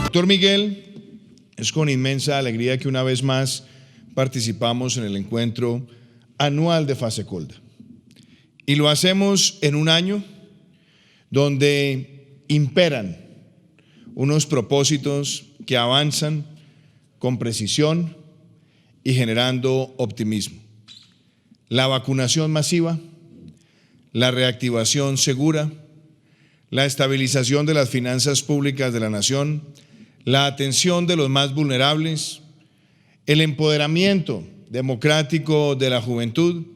Doctor Miguel, es con inmensa alegría que una vez más participamos en el encuentro anual de Fasecolda. Y lo hacemos en un año donde imperan unos propósitos que avanzan con precisión y generando optimismo. La vacunación masiva, la reactivación segura, la estabilización de las finanzas públicas de la nación, la atención de los más vulnerables, el empoderamiento democrático de la juventud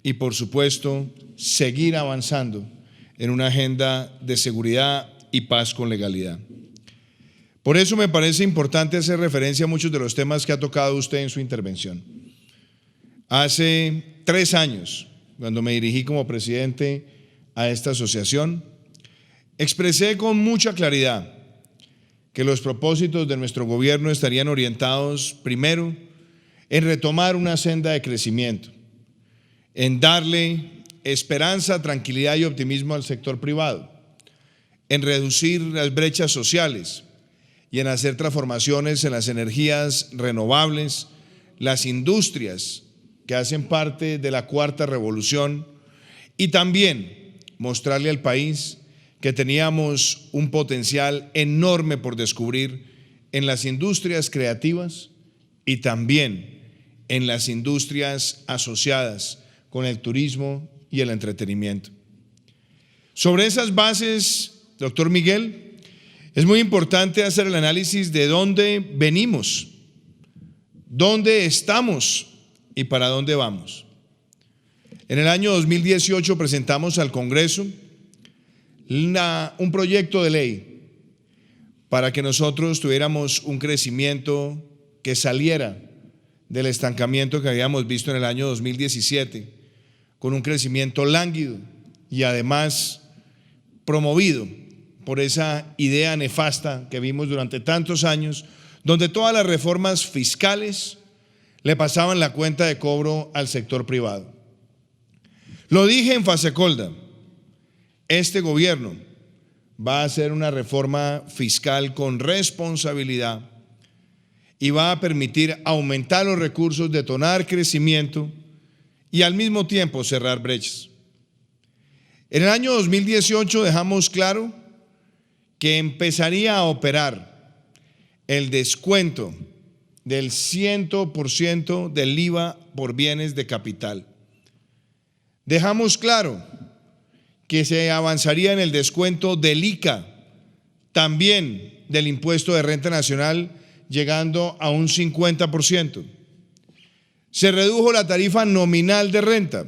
y, por supuesto, seguir avanzando en una agenda de seguridad y paz con legalidad. Por eso me parece importante hacer referencia a muchos de los temas que ha tocado usted en su intervención. Hace 3 años, cuando me dirigí como presidente a esta asociación, expresé con mucha claridad que los propósitos de nuestro gobierno estarían orientados, primero, en retomar una senda de crecimiento, en darle esperanza, tranquilidad y optimismo al sector privado, en reducir las brechas sociales y en hacer transformaciones en las energías renovables, las industrias que hacen parte de la cuarta revolución, y también mostrarle al país que teníamos un potencial enorme por descubrir en las industrias creativas y también en las industrias asociadas con el turismo y el entretenimiento. Sobre esas bases, doctor Miguel, es muy importante hacer el análisis de dónde venimos, dónde estamos y para dónde vamos. En el año 2018 presentamos al Congreso un proyecto de ley para que nosotros tuviéramos un crecimiento que saliera del estancamiento que habíamos visto en el año 2017, con un crecimiento lánguido y además promovido por esa idea nefasta que vimos durante tantos años, donde todas las reformas fiscales le pasaban la cuenta de cobro al sector privado. Lo dije en Fasecolda, este gobierno va a hacer una reforma fiscal con responsabilidad y va a permitir aumentar los recursos, detonar crecimiento y al mismo tiempo cerrar brechas. En el año 2018 dejamos claro que empezaría a operar el descuento del 100% del IVA por bienes de capital. Dejamos claro que se avanzaría en el descuento del ICA, también del impuesto de renta nacional, llegando a un 50%. Se redujo la tarifa nominal de renta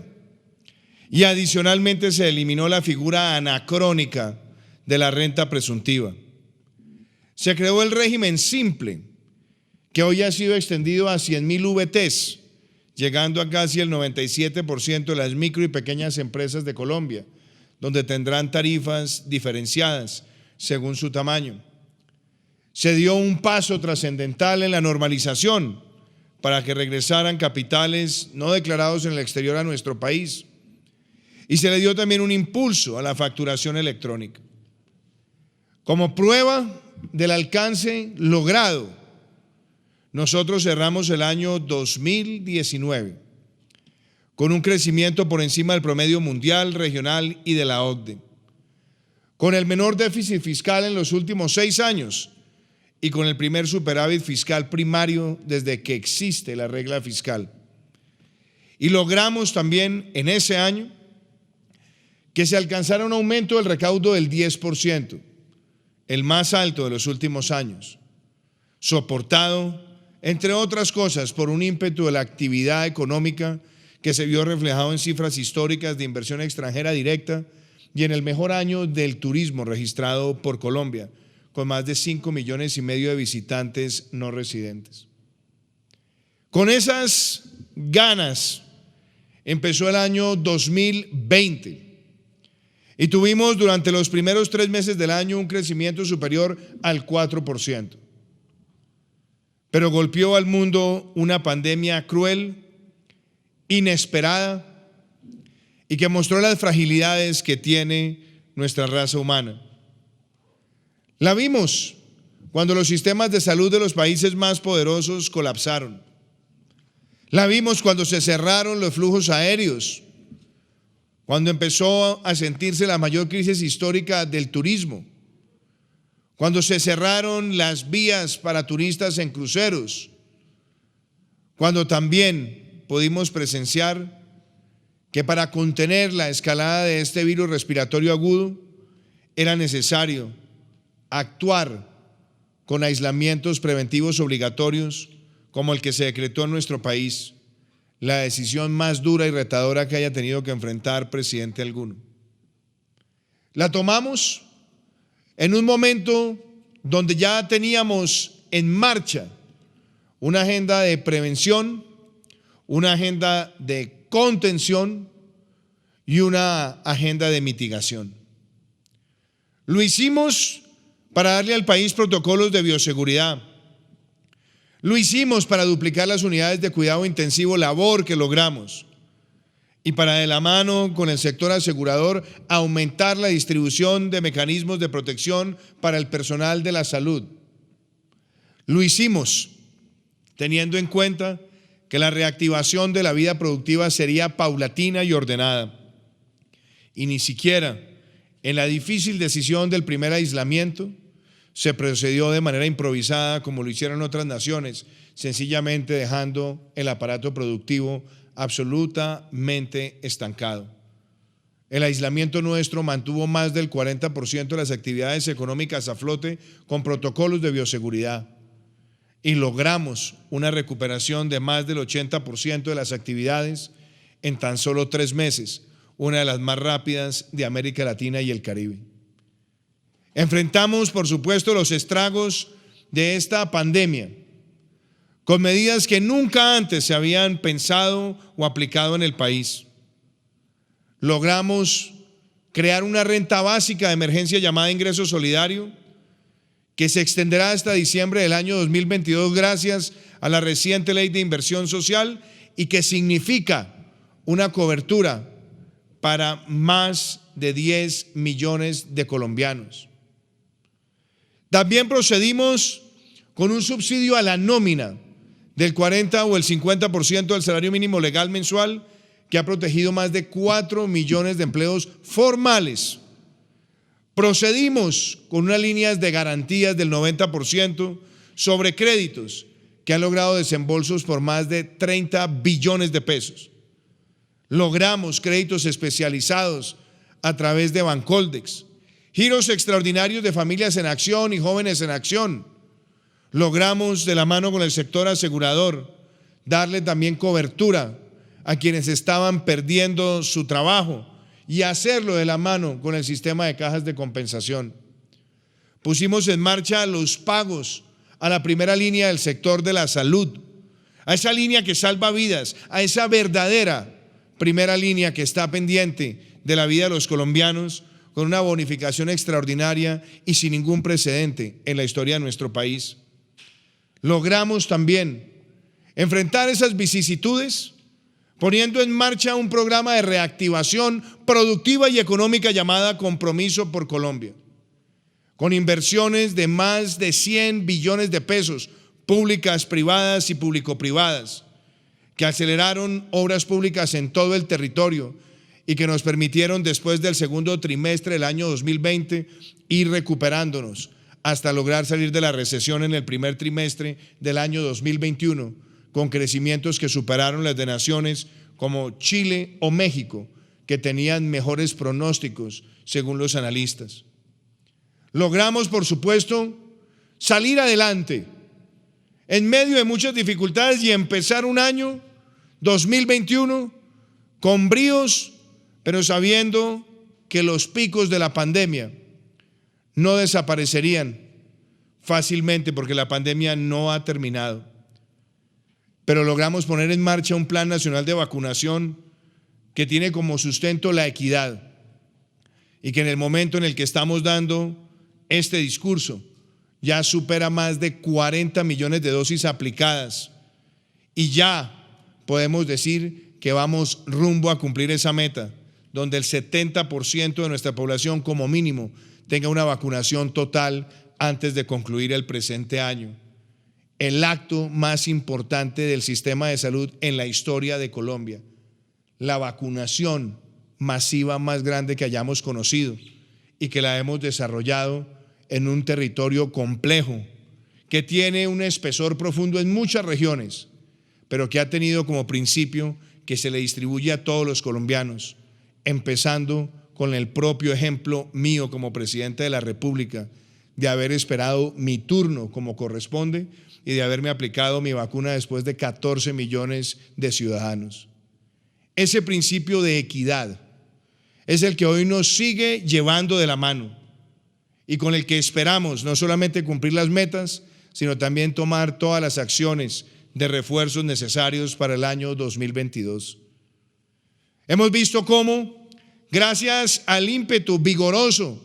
y adicionalmente se eliminó la figura anacrónica de la renta presuntiva. Se creó el régimen simple, que hoy ha sido extendido a 100,000 VTs, llegando a casi el 97% de las micro y pequeñas empresas de Colombia, donde tendrán tarifas diferenciadas según su tamaño. Se dio un paso trascendental en la normalización para que regresaran capitales no declarados en el exterior a nuestro país. Y se le dio también un impulso a la facturación electrónica. Como prueba del alcance logrado, nosotros cerramos el año 2019 con un crecimiento por encima del promedio mundial, regional y de la OCDE, con el menor déficit fiscal en los últimos 6 años y con el primer superávit fiscal primario desde que existe la regla fiscal. Y logramos también en ese año que se alcanzara un aumento del recaudo del 10%, el más alto de los últimos años, soportado, entre otras cosas, por un ímpetu de la actividad económica que se vio reflejado en cifras históricas de inversión extranjera directa y en el mejor año del turismo registrado por Colombia, con más de 5,5 millones de visitantes no residentes. Con esas ganas empezó el año 2020 y tuvimos durante los primeros 3 meses del año un crecimiento superior al 4%. Pero golpeó al mundo una pandemia cruel, inesperada y que mostró las fragilidades que tiene nuestra raza humana. La vimos cuando los sistemas de salud de los países más poderosos colapsaron. La vimos cuando se cerraron los flujos aéreos, cuando empezó a sentirse la mayor crisis histórica del turismo, cuando se cerraron las vías para turistas en cruceros, cuando también pudimos presenciar que para contener la escalada de este virus respiratorio agudo era necesario actuar con aislamientos preventivos obligatorios como el que se decretó en nuestro país, la decisión más dura y retadora que haya tenido que enfrentar presidente alguno. La tomamos en un momento donde ya teníamos en marcha una agenda de prevención, una agenda de contención y una agenda de mitigación. Lo hicimos para darle al país protocolos de bioseguridad. Lo hicimos para duplicar las unidades de cuidado intensivo, labor que logramos, y para, de la mano con el sector asegurador, aumentar la distribución de mecanismos de protección para el personal de la salud. Lo hicimos teniendo en cuenta que la reactivación de la vida productiva sería paulatina y ordenada, y ni siquiera en la difícil decisión del primer aislamiento se procedió de manera improvisada como lo hicieron otras naciones, sencillamente dejando el aparato productivo absolutamente estancado. El aislamiento nuestro mantuvo más del 40% de las actividades económicas a flote con protocolos de bioseguridad y logramos una recuperación de más del 80% de las actividades en tan solo 3 meses, una de las más rápidas de América Latina y el Caribe. Enfrentamos, por supuesto, los estragos de esta pandemia con medidas que nunca antes se habían pensado o aplicado en el país. Logramos crear una renta básica de emergencia llamada ingreso solidario que se extenderá hasta diciembre del año 2022 gracias a la reciente ley de inversión social y que significa una cobertura para más de 10 millones de colombianos. También procedimos con un subsidio a la nómina del 40 o el 50% del salario mínimo legal mensual que ha protegido más de 4 millones de empleos formales. Procedimos con unas líneas de garantías del 90% sobre créditos que han logrado desembolsos por más de 30 billones de pesos. Logramos créditos especializados a través de Bancoldex, giros extraordinarios de Familias en Acción y Jóvenes en Acción. Logramos, de la mano con el sector asegurador, darle también cobertura a quienes estaban perdiendo su trabajo y hacerlo de la mano con el sistema de cajas de compensación. Pusimos en marcha los pagos a la primera línea del sector de la salud, a esa línea que salva vidas, a esa verdadera primera línea que está pendiente de la vida de los colombianos, con una bonificación extraordinaria y sin ningún precedente en la historia de nuestro país. Logramos también enfrentar esas vicisitudes poniendo en marcha un programa de reactivación productiva y económica llamada Compromiso por Colombia, con inversiones de más de 100 billones de pesos, públicas, privadas y público-privadas, que aceleraron obras públicas en todo el territorio y que nos permitieron después del segundo trimestre del año 2020 ir recuperándonos hasta lograr salir de la recesión en el primer trimestre del año 2021 con crecimientos que superaron las de naciones como Chile o México, que tenían mejores pronósticos según los analistas. Logramos, por supuesto, salir adelante en medio de muchas dificultades y empezar un año 2021 con bríos, pero sabiendo que los picos de la pandemia no desaparecerían fácilmente porque la pandemia no ha terminado. Pero logramos poner en marcha un plan nacional de vacunación que tiene como sustento la equidad y que en el momento en el que estamos dando este discurso ya supera más de 40 millones de dosis aplicadas y ya podemos decir que vamos rumbo a cumplir esa meta, donde el 70% de nuestra población como mínimo tenga una vacunación total antes de concluir el presente año, el acto más importante del sistema de salud en la historia de Colombia, la vacunación masiva más grande que hayamos conocido y que la hemos desarrollado en un territorio complejo que tiene un espesor profundo en muchas regiones, pero que ha tenido como principio que se le distribuye a todos los colombianos, empezando con el propio ejemplo mío como presidente de la República, de haber esperado mi turno como corresponde y de haberme aplicado mi vacuna después de 14 millones de ciudadanos. Ese principio de equidad es el que hoy nos sigue llevando de la mano y con el que esperamos no solamente cumplir las metas, sino también tomar todas las acciones de refuerzos necesarios para el año 2022. Hemos visto cómo, gracias al ímpetu vigoroso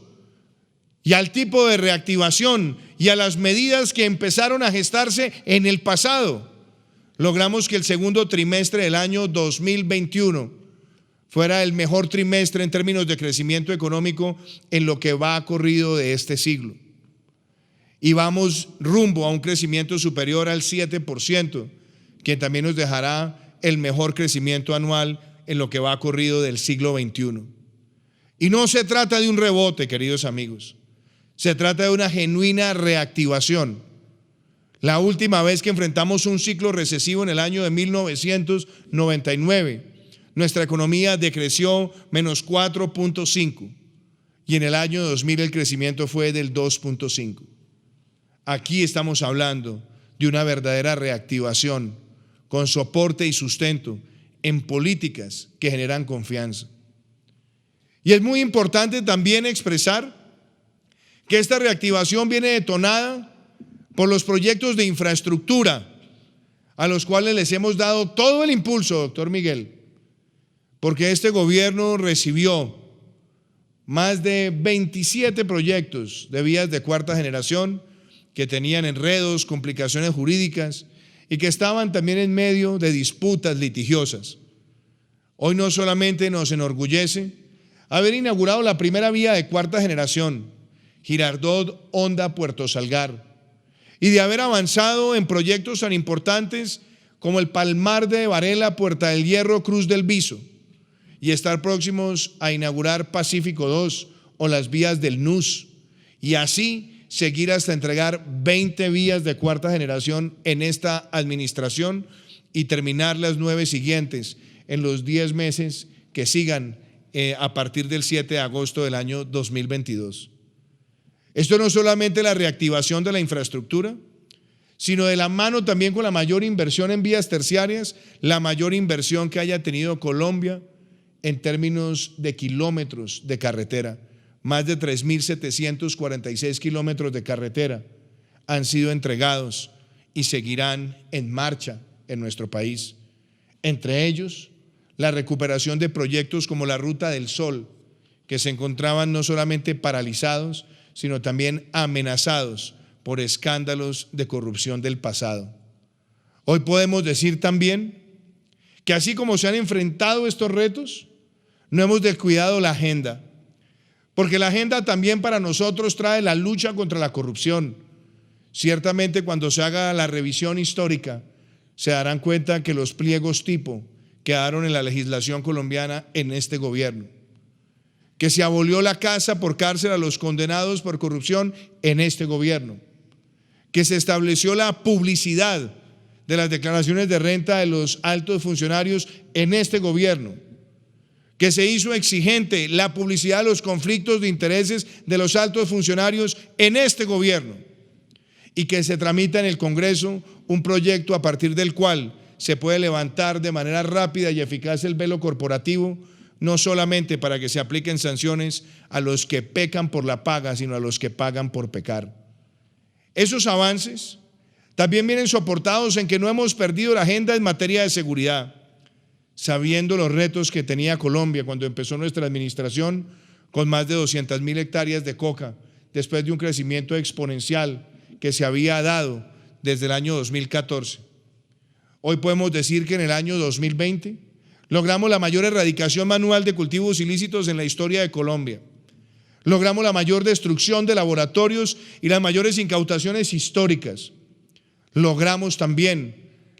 y al tipo de reactivación y a las medidas que empezaron a gestarse en el pasado, logramos que el segundo trimestre del año 2021 fuera el mejor trimestre en términos de crecimiento económico en lo que va corrido de este siglo. Y vamos rumbo a un crecimiento superior al 7%, que también nos dejará el mejor crecimiento anual en lo que va corrido del siglo XXI. Y no se trata de un rebote, queridos amigos, se trata de una genuina reactivación. La última vez que enfrentamos un ciclo recesivo en el año de 1999, nuestra economía decreció menos 4.5 y en el año 2000 el crecimiento fue del 2.5. Aquí estamos hablando de una verdadera reactivación con soporte y sustento en políticas que generan confianza. Y es muy importante también expresar que esta reactivación viene detonada por los proyectos de infraestructura a los cuales les hemos dado todo el impulso, doctor Miguel, porque este gobierno recibió más de 27 proyectos de vías de cuarta generación que tenían enredos, complicaciones jurídicas y que estaban también en medio de disputas litigiosas. Hoy no solamente nos enorgullece haber inaugurado la primera vía de cuarta generación, Girardot-Honda-Puerto Salgar, y de haber avanzado en proyectos tan importantes como el Palmar de Varela, Puerta del Hierro, Cruz del Viso, y estar próximos a inaugurar Pacífico 2 o las vías del NUS, y así seguir hasta entregar 20 vías de cuarta generación en esta administración y terminar las 9 siguientes en los 10 meses que sigan a partir del 7 de agosto del año 2022. Esto no es solamente la reactivación de la infraestructura, sino de la mano también con la mayor inversión en vías terciarias, la mayor inversión que haya tenido Colombia en términos de kilómetros de carretera. Más de 3.746 kilómetros de carretera han sido entregados y seguirán en marcha en nuestro país. Entre ellos, la recuperación de proyectos como la Ruta del Sol, que se encontraban no solamente paralizados, sino también amenazados por escándalos de corrupción del pasado. Hoy podemos decir también que así como se han enfrentado estos retos, no hemos descuidado la agenda, porque la agenda también para nosotros trae la lucha contra la corrupción. Ciertamente cuando se haga la revisión histórica, se darán cuenta que los pliegos tipo quedaron en la legislación colombiana en este gobierno, que se abolió la casa por cárcel a los condenados por corrupción en este gobierno, que se estableció la publicidad de las declaraciones de renta de los altos funcionarios en este gobierno, que se hizo exigente la publicidad de los conflictos de intereses de los altos funcionarios en este gobierno y que se tramita en el Congreso un proyecto a partir del cual se puede levantar de manera rápida y eficaz el velo corporativo, no solamente para que se apliquen sanciones a los que pecan por la paga, sino a los que pagan por pecar. Esos avances también vienen soportados en que no hemos perdido la agenda en materia de seguridad, sabiendo los retos que tenía Colombia cuando empezó nuestra administración con más de 200.000 hectáreas de coca, después de un crecimiento exponencial que se había dado desde el año 2014. Hoy podemos decir que en el año 2020 logramos la mayor erradicación manual de cultivos ilícitos en la historia de Colombia. Logramos la mayor destrucción de laboratorios y las mayores incautaciones históricas. Logramos también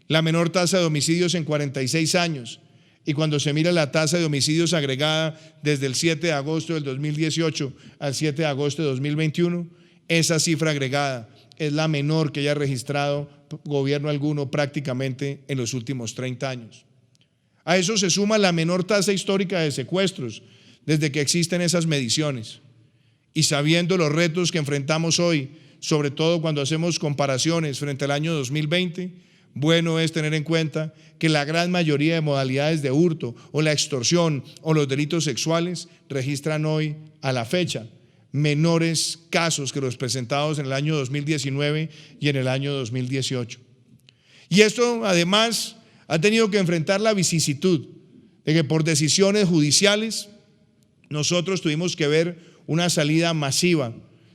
la menor tasa de homicidios en 46 años. Y cuando se mira la tasa de homicidios agregada desde el 7 de agosto del 2018 al 7 de agosto de 2021, esa cifra agregada es la menor que haya registrado gobierno alguno prácticamente en los últimos 30 años. A eso se suma la menor tasa histórica de secuestros desde que existen esas mediciones. Y sabiendo los retos que enfrentamos hoy, sobre todo cuando hacemos comparaciones frente al año 2020, bueno es tener en cuenta que la gran mayoría de modalidades de hurto o la extorsión o los delitos sexuales registran hoy, a la fecha, menores casos que los presentados en el año 2019 y en el año 2018. Y esto además ha tenido que enfrentar la vicisitud de que por decisiones judiciales nosotros tuvimos que ver una salida masiva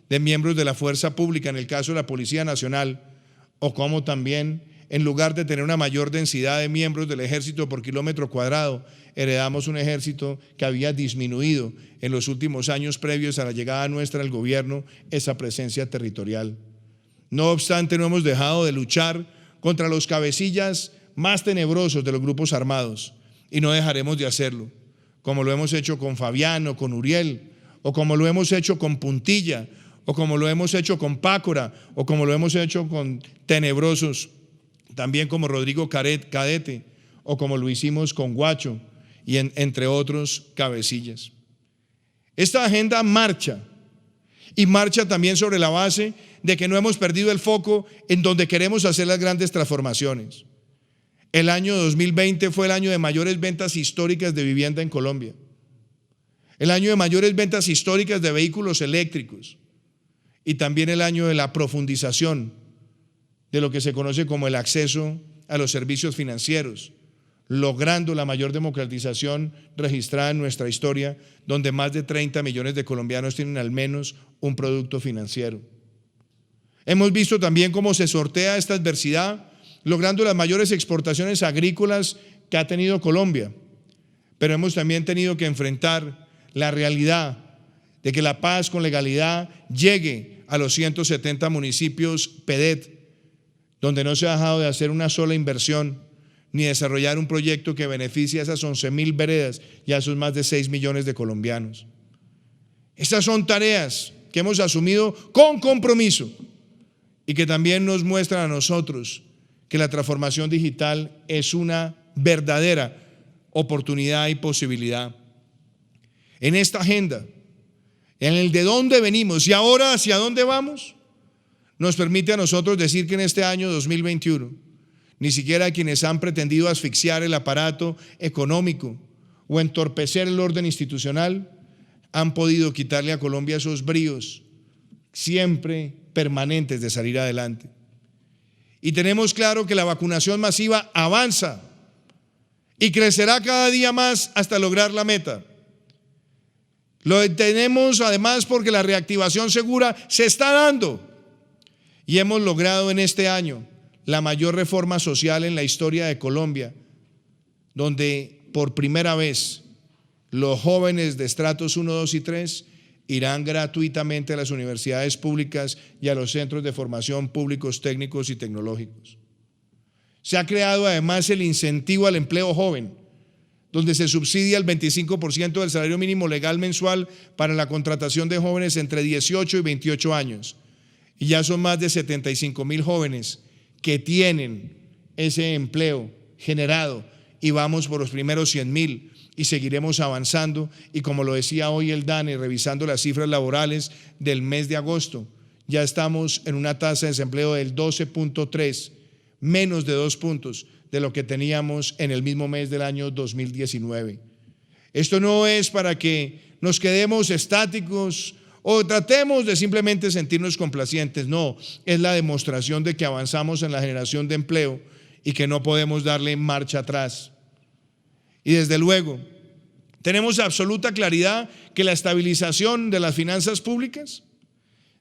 de miembros de la fuerza pública, en el caso de la Policía Nacional, o como también, en lugar de tener una mayor densidad de miembros del ejército por kilómetro cuadrado, heredamos un ejército que había disminuido en los últimos años previos a la llegada nuestra al gobierno esa presencia territorial. No obstante, no hemos dejado de luchar contra los cabecillas más tenebrosos de los grupos armados y no dejaremos de hacerlo, como lo hemos hecho con Fabián o con Uriel, o como lo hemos hecho con Puntilla, o como lo hemos hecho con Pácora, o como lo hemos hecho con tenebrosos, también como Rodrigo Cadete, o como lo hicimos con Guacho, y entre otros cabecillas. Esta agenda marcha, y marcha también sobre la base de que no hemos perdido el foco en donde queremos hacer las grandes transformaciones. El año 2020 fue el año de mayores ventas históricas de vivienda en Colombia. El año de mayores ventas históricas de vehículos eléctricos y también el año de la profundización de lo que se conoce como el acceso a los servicios financieros, logrando la mayor democratización registrada en nuestra historia, donde más de 30 millones de colombianos tienen al menos un producto financiero. Hemos visto también cómo se sortea esta adversidad, logrando las mayores exportaciones agrícolas que ha tenido Colombia, pero hemos también tenido que enfrentar la realidad de que la paz con legalidad llegue a los 170 municipios PEDET, donde no se ha dejado de hacer una sola inversión ni desarrollar un proyecto que beneficie a esas 11.000 veredas y a esos más de 6 millones de colombianos. Estas son tareas que hemos asumido con compromiso y que también nos muestran a nosotros que la transformación digital es una verdadera oportunidad y posibilidad. En esta agenda, en el de dónde venimos y ahora hacia dónde vamos, nos permite a nosotros decir que en este año 2021, ni siquiera quienes han pretendido asfixiar el aparato económico o entorpecer el orden institucional han podido quitarle a Colombia esos bríos siempre permanentes de salir adelante. Y tenemos claro que la vacunación masiva avanza y crecerá cada día más hasta lograr la meta. Lo tenemos además porque la reactivación segura se está dando y hemos logrado en este año la mayor reforma social en la historia de Colombia, donde por primera vez los jóvenes de estratos 1, 2 y 3 irán gratuitamente a las universidades públicas y a los centros de formación públicos técnicos y tecnológicos. Se ha creado además el incentivo al empleo joven, donde se subsidia el 25% del salario mínimo legal mensual para la contratación de jóvenes entre 18 y 28 años. Y ya son más de 75.000 jóvenes que tienen ese empleo generado y vamos por los primeros 100.000 y seguiremos avanzando. Y como lo decía hoy el DANE, revisando las cifras laborales del mes de agosto, ya estamos en una tasa de desempleo del 12.3, menos de 2 puntos de lo que teníamos en el mismo mes del año 2019. Esto no es para que nos quedemos estáticos o tratemos de simplemente sentirnos complacientes, no, es la demostración de que avanzamos en la generación de empleo y que no podemos darle marcha atrás. Y desde luego, tenemos absoluta claridad que la estabilización de las finanzas públicas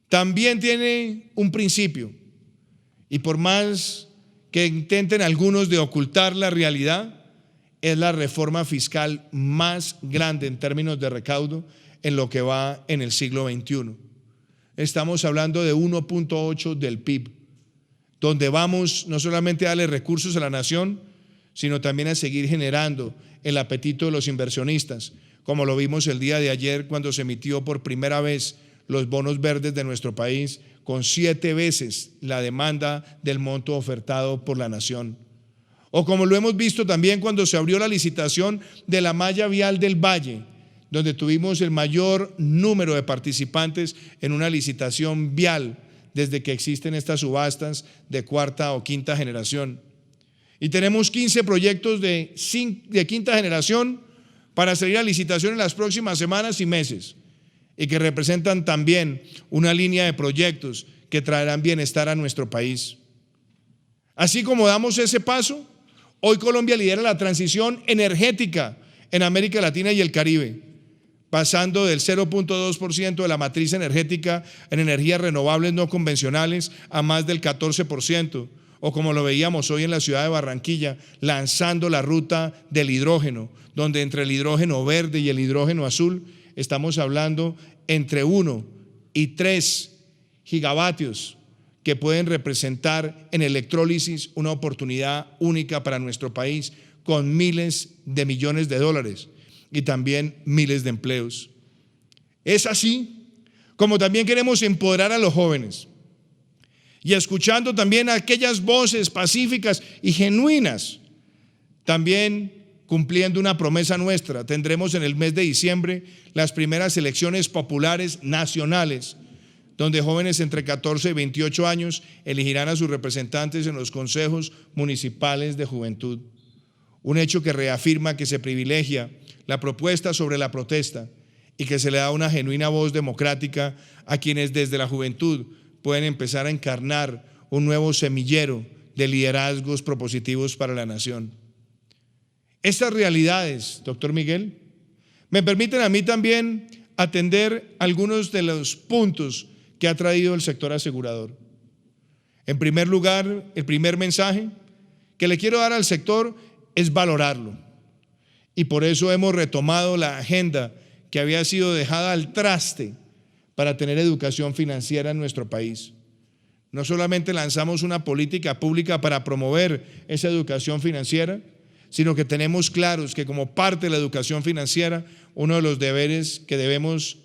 también tiene un principio, y por más que intenten algunos de ocultar la realidad, es la reforma fiscal más grande en términos de recaudo en lo que va en el siglo XXI. Estamos hablando de 1.8 del PIB, donde vamos no solamente a darle recursos a la nación, sino también a seguir generando el apetito de los inversionistas, como lo vimos el día de ayer cuando se emitió por primera vez los bonos verdes de nuestro país, con 7 veces la demanda del monto ofertado por la nación. O como lo hemos visto también cuando se abrió la licitación de la malla vial del Valle, donde tuvimos el mayor número de participantes en una licitación vial desde que existen estas subastas de cuarta o quinta generación. Y tenemos 15 proyectos de quinta generación para salir a licitación en las próximas semanas y meses, y que representan también una línea de proyectos que traerán bienestar a nuestro país. Así como damos ese paso, hoy Colombia lidera la transición energética en América Latina y el Caribe, pasando del 0.2% de la matriz energética en energías renovables no convencionales a más del 14%, o como lo veíamos hoy en la ciudad de Barranquilla, lanzando la ruta del hidrógeno, donde entre el hidrógeno verde y el hidrógeno azul estamos hablando entre 1 y 3 gigavatios que pueden representar en electrólisis una oportunidad única para nuestro país, con miles de millones de dólares y también miles de empleos. Es así como también queremos empoderar a los jóvenes, y escuchando también aquellas voces pacíficas y genuinas, también cumpliendo una promesa nuestra, tendremos en el mes de diciembre las primeras elecciones populares nacionales, donde jóvenes entre 14 y 28 años elegirán a sus representantes en los consejos municipales de juventud. Un hecho que reafirma que se privilegia la propuesta sobre la protesta y que se le da una genuina voz democrática a quienes desde la juventud pueden empezar a encarnar un nuevo semillero de liderazgos propositivos para la nación. Estas realidades, doctor Miguel, me permiten a mí también atender algunos de los puntos que ha traído el sector asegurador. En primer lugar, el primer mensaje que le quiero dar al sector es valorarlo. Y por eso hemos retomado la agenda que había sido dejada al traste para tener educación financiera en nuestro país. No solamente lanzamos una política pública para promover esa educación financiera, sino que tenemos claros que como parte de la educación financiera, uno de los deberes que debemos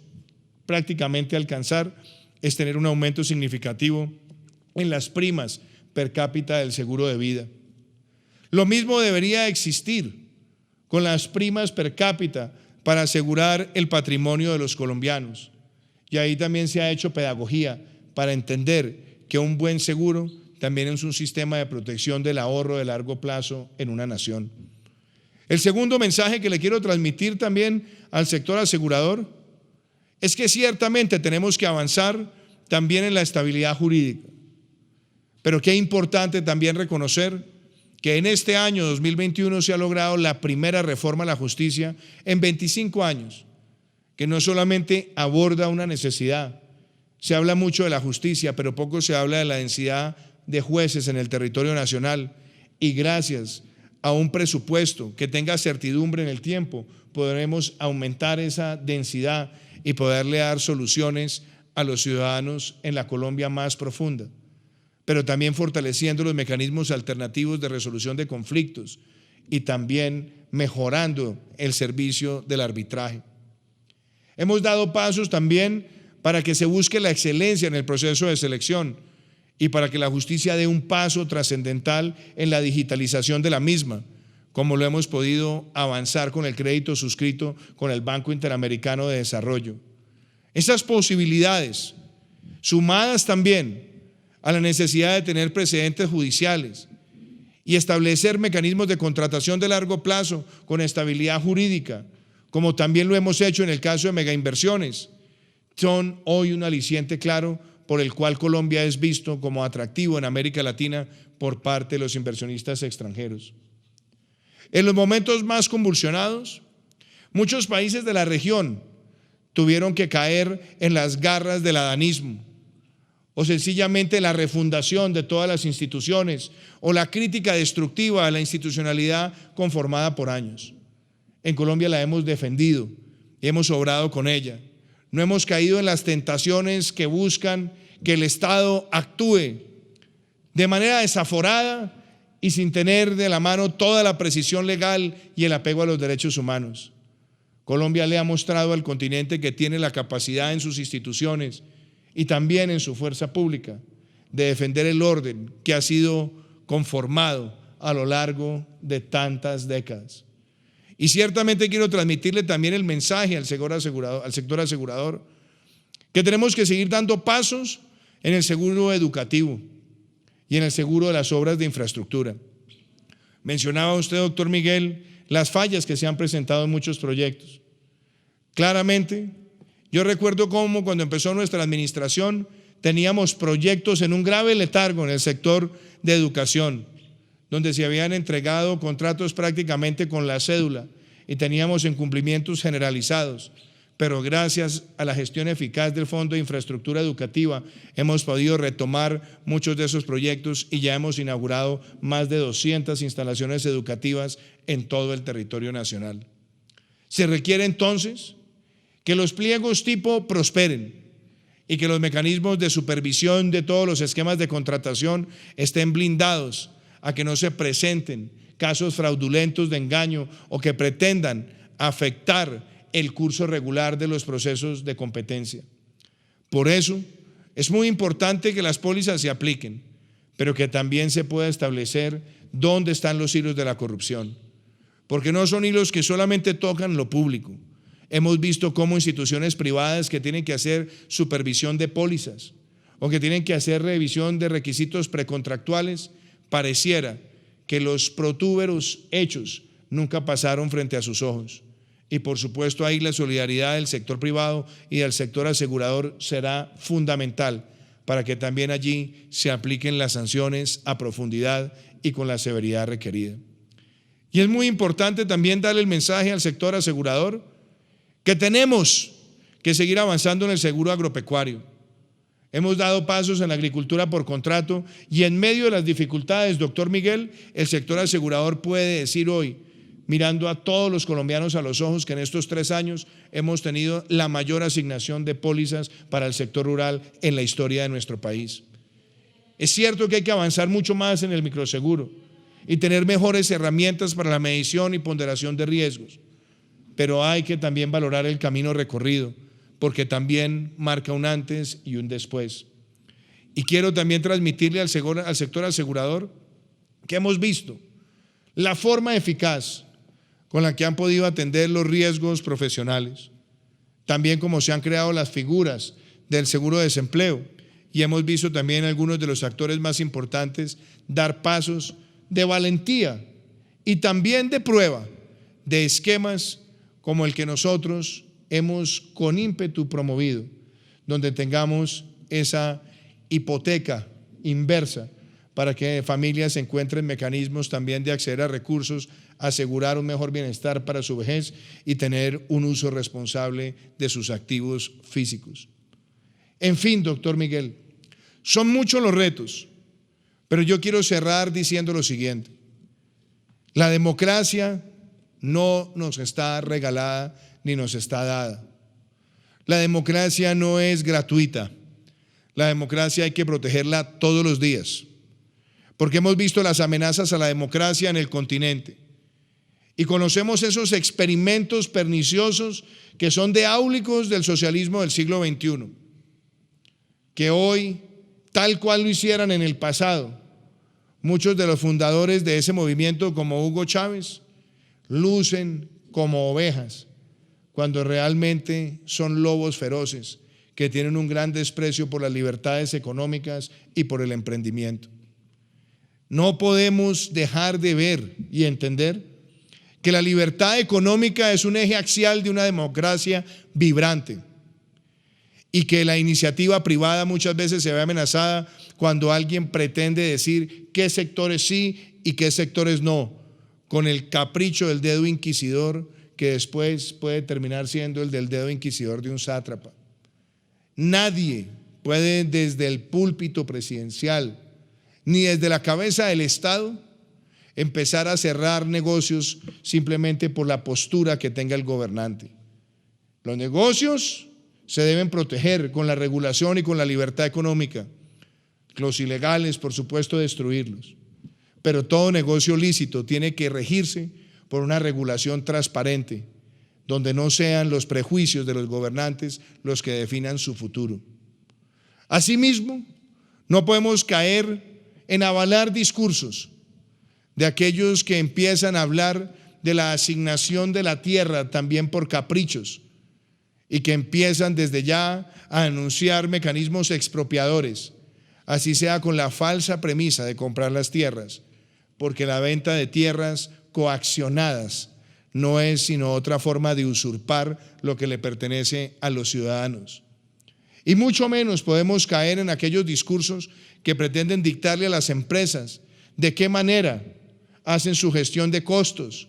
prácticamente alcanzar es tener un aumento significativo en las primas per cápita del seguro de vida. Lo mismo debería existir con las primas per cápita para asegurar el patrimonio de los colombianos. Y ahí también se ha hecho pedagogía para entender que un buen seguro también es un sistema de protección del ahorro de largo plazo en una nación. El segundo mensaje que le quiero transmitir también al sector asegurador es que ciertamente tenemos que avanzar también en la estabilidad jurídica, pero qué importante también reconocer que en este año 2021 se ha logrado la primera reforma a la justicia en 25 años, que no solamente aborda una necesidad. Se habla mucho de la justicia, pero poco se habla de la densidad de jueces en el territorio nacional, y gracias a un presupuesto que tenga certidumbre en el tiempo, podremos aumentar esa densidad y poderle dar soluciones a los ciudadanos en la Colombia más profunda, pero también fortaleciendo los mecanismos alternativos de resolución de conflictos y también mejorando el servicio del arbitraje. Hemos dado pasos también para que se busque la excelencia en el proceso de selección y para que la justicia dé un paso trascendental en la digitalización de la misma, como lo hemos podido avanzar con el crédito suscrito con el Banco Interamericano de Desarrollo. Esas posibilidades, sumadas también a la necesidad de tener precedentes judiciales y establecer mecanismos de contratación de largo plazo con estabilidad jurídica, como también lo hemos hecho en el caso de megainversiones, son hoy un aliciente claro por el cual Colombia es visto como atractivo en América Latina por parte de los inversionistas extranjeros. En los momentos más convulsionados, muchos países de la región tuvieron que caer en las garras del adanismo, o sencillamente la refundación de todas las instituciones, o la crítica destructiva a la institucionalidad conformada por años. En Colombia la hemos defendido y hemos obrado con ella. No hemos caído en las tentaciones que buscan que el Estado actúe de manera desaforada y sin tener de la mano toda la precisión legal y el apego a los derechos humanos. Colombia le ha mostrado al continente que tiene la capacidad en sus instituciones y también en su fuerza pública de defender el orden que ha sido conformado a lo largo de tantas décadas. Y ciertamente quiero transmitirle también el mensaje al sector asegurador, que tenemos que seguir dando pasos en el seguro educativo y en el seguro de las obras de infraestructura. Mencionaba usted, doctor Miguel, las fallas que se han presentado en muchos proyectos. Claramente, yo recuerdo cómo cuando empezó nuestra administración teníamos proyectos en un grave letargo en el sector de educación, donde se habían entregado contratos prácticamente con la cédula y teníamos incumplimientos generalizados. Pero gracias a la gestión eficaz del Fondo de Infraestructura Educativa hemos podido retomar muchos de esos proyectos y ya hemos inaugurado más de 200 instalaciones educativas en todo el territorio nacional. Se requiere entonces que los pliegos tipo prosperen y que los mecanismos de supervisión de todos los esquemas de contratación estén blindados a que no se presenten casos fraudulentos de engaño o que pretendan afectar el curso regular de los procesos de competencia. Por eso es muy importante que las pólizas se apliquen, pero que también se pueda establecer dónde están los hilos de la corrupción, porque no son hilos que solamente tocan lo público. Hemos visto cómo instituciones privadas que tienen que hacer supervisión de pólizas o que tienen que hacer revisión de requisitos precontractuales, pareciera que los protúberos hechos nunca pasaron frente a sus ojos. Y por supuesto ahí la solidaridad del sector privado y del sector asegurador será fundamental para que también allí se apliquen las sanciones a profundidad y con la severidad requerida. Y es muy importante también darle el mensaje al sector asegurador que tenemos que seguir avanzando en el seguro agropecuario. Hemos dado pasos en la agricultura por contrato y en medio de las dificultades, doctor Miguel, el sector asegurador puede decir hoy, mirando a todos los colombianos a los ojos, que en estos 3 años hemos tenido la mayor asignación de pólizas para el sector rural en la historia de nuestro país. Es cierto que hay que avanzar mucho más en el microseguro y tener mejores herramientas para la medición y ponderación de riesgos, pero hay que también valorar el camino recorrido, porque también marca un antes y un después. Y quiero también transmitirle al sector asegurador que hemos visto la forma eficaz con la que han podido atender los riesgos profesionales, también como se han creado las figuras del seguro de desempleo, y hemos visto también algunos de los actores más importantes dar pasos de valentía y también de prueba de esquemas como el que nosotros hemos con ímpetu promovido, donde tengamos esa hipoteca inversa para que familias encuentren mecanismos también de acceder a recursos, asegurar un mejor bienestar para su vejez y tener un uso responsable de sus activos físicos. En fin, doctor Miguel, son muchos los retos, pero yo quiero cerrar diciendo lo siguiente: la democracia no nos está regalada ni nos está dada. La democracia no es gratuita. La democracia hay que protegerla todos los días, porque hemos visto las amenazas a la democracia en el continente y conocemos esos experimentos perniciosos que son de áulicos del socialismo del siglo XXI, que hoy, tal cual lo hicieran en el pasado, muchos de los fundadores de ese movimiento, como Hugo Chávez, lucen como ovejas, cuando realmente son lobos feroces que tienen un gran desprecio por las libertades económicas y por el emprendimiento. No podemos dejar de ver y entender que la libertad económica es un eje axial de una democracia vibrante y que la iniciativa privada muchas veces se ve amenazada cuando alguien pretende decir qué sectores sí y qué sectores no, con el capricho del dedo inquisidor que después puede terminar siendo el del dedo inquisidor de un sátrapa. Nadie puede desde el púlpito presidencial ni desde la cabeza del Estado empezar a cerrar negocios simplemente por la postura que tenga el gobernante. Los negocios se deben proteger con la regulación y con la libertad económica. Los ilegales, por supuesto, destruirlos. Pero todo negocio lícito tiene que regirse por una regulación transparente, donde no sean los prejuicios de los gobernantes los que definan su futuro. Asimismo, no podemos caer en avalar discursos de aquellos que empiezan a hablar de la asignación de la tierra también por caprichos y que empiezan desde ya a anunciar mecanismos expropiadores, así sea con la falsa premisa de comprar las tierras, porque la venta de tierras coaccionadas no es sino otra forma de usurpar lo que le pertenece a los ciudadanos. Y mucho menos podemos caer en aquellos discursos que pretenden dictarle a las empresas de qué manera hacen su gestión de costos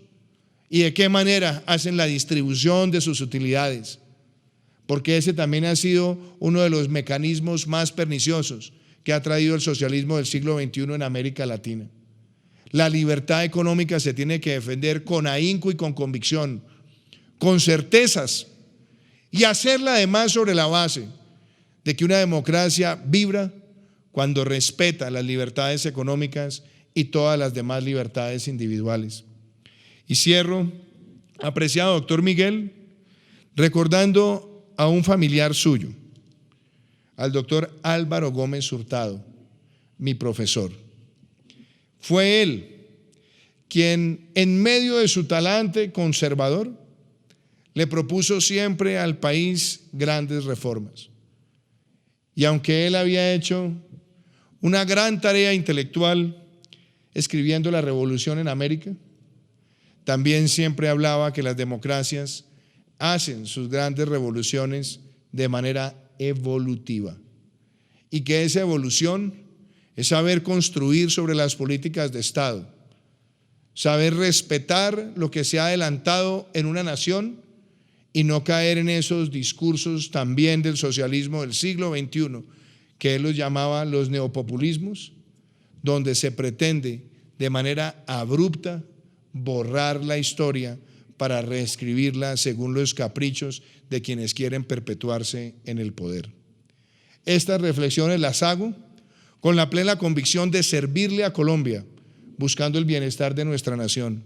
y de qué manera hacen la distribución de sus utilidades, porque ese también ha sido uno de los mecanismos más perniciosos que ha traído el socialismo del siglo XXI en América Latina. La libertad económica se tiene que defender con ahínco y con convicción, con certezas, y hacerla además sobre la base de que una democracia vibra cuando respeta las libertades económicas y todas las demás libertades individuales. Y cierro, apreciado doctor Miguel, recordando a un familiar suyo, al doctor Álvaro Gómez Hurtado, mi profesor. Fue él quien, en medio de su talante conservador, le propuso siempre al país grandes reformas. Y aunque él había hecho una gran tarea intelectual escribiendo La Revolución en América, también siempre hablaba que las democracias hacen sus grandes revoluciones de manera evolutiva y que esa evolución es saber construir sobre las políticas de Estado, saber respetar lo que se ha adelantado en una nación y no caer en esos discursos también del socialismo del siglo XXI, que él los llamaba los neopopulismos, donde se pretende de manera abrupta borrar la historia para reescribirla según los caprichos de quienes quieren perpetuarse en el poder. Estas reflexiones las hago con la plena convicción de servirle a Colombia, buscando el bienestar de nuestra nación,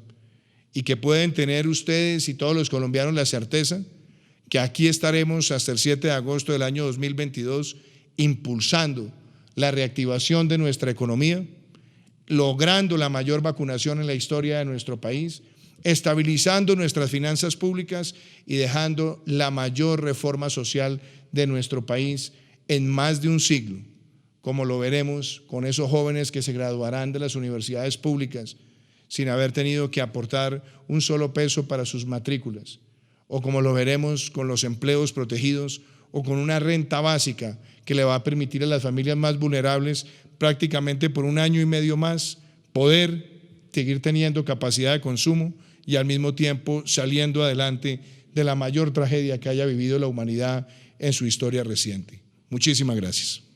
y que pueden tener ustedes y todos los colombianos la certeza que aquí estaremos hasta el 7 de agosto del año 2022 impulsando la reactivación de nuestra economía, logrando la mayor vacunación en la historia de nuestro país, estabilizando nuestras finanzas públicas y dejando la mayor reforma social de nuestro país en más de un siglo, como lo veremos con esos jóvenes que se graduarán de las universidades públicas sin haber tenido que aportar un solo peso para sus matrículas, o como lo veremos con los empleos protegidos o con una renta básica que le va a permitir a las familias más vulnerables prácticamente por 1 año y medio más poder seguir teniendo capacidad de consumo y al mismo tiempo saliendo adelante de la mayor tragedia que haya vivido la humanidad en su historia reciente. Muchísimas gracias.